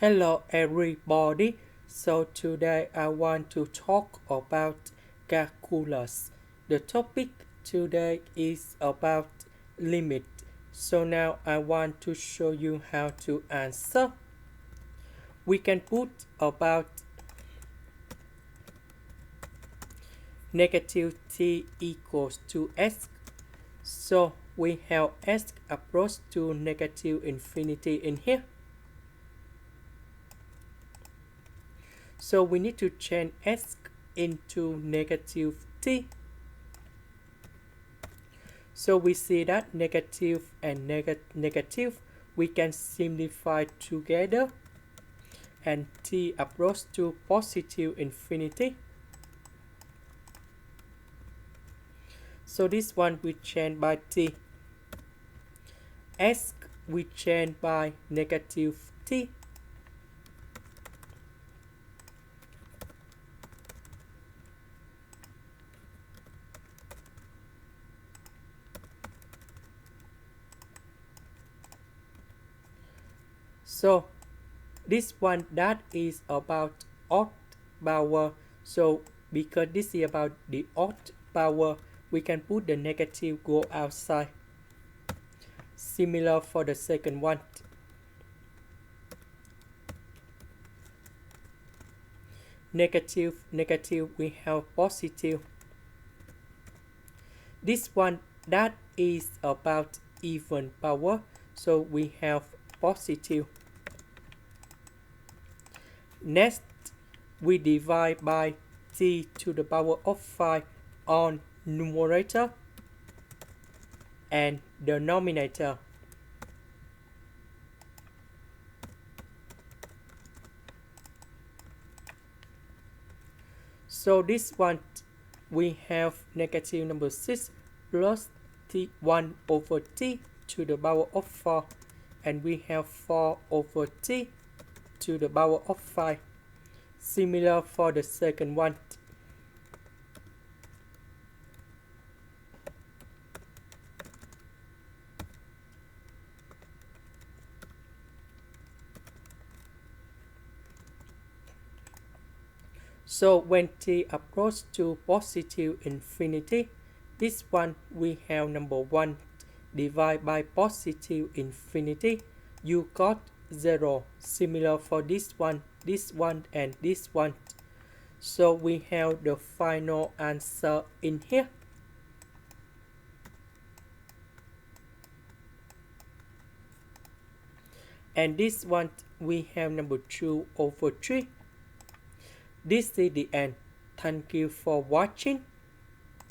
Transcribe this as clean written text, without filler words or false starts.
Hello everybody. So today I want to talk about calculus. The topic today is about limit. So now I want to show you how to answer. We can put about negative t equals to s. So we have s approach to negative infinity in here. So we need to change s into negative t. So we see that negative and negative we can simplify together and t approach to positive infinity. So this one we change by t. S we change by negative t. So this one that is about odd power. So because this is about the odd power, we can put the negative go outside. Similar for the second one. Negative, negative, we have positive. This one that is about even power, so we have positive. Next, we divide by t to the power of 5 on numerator and denominator. So this one we have negative number 6 plus t1 over t to the power of 4, and we have 4 over t to the power of 5. Similar for the second one. So when t approach to positive infinity, this one we have number 1 divided by positive infinity, you got 0. Similar for this one, and this one. So we have the final answer in here. And this one we have number 2 over 3. This is the end. Thank you for watching.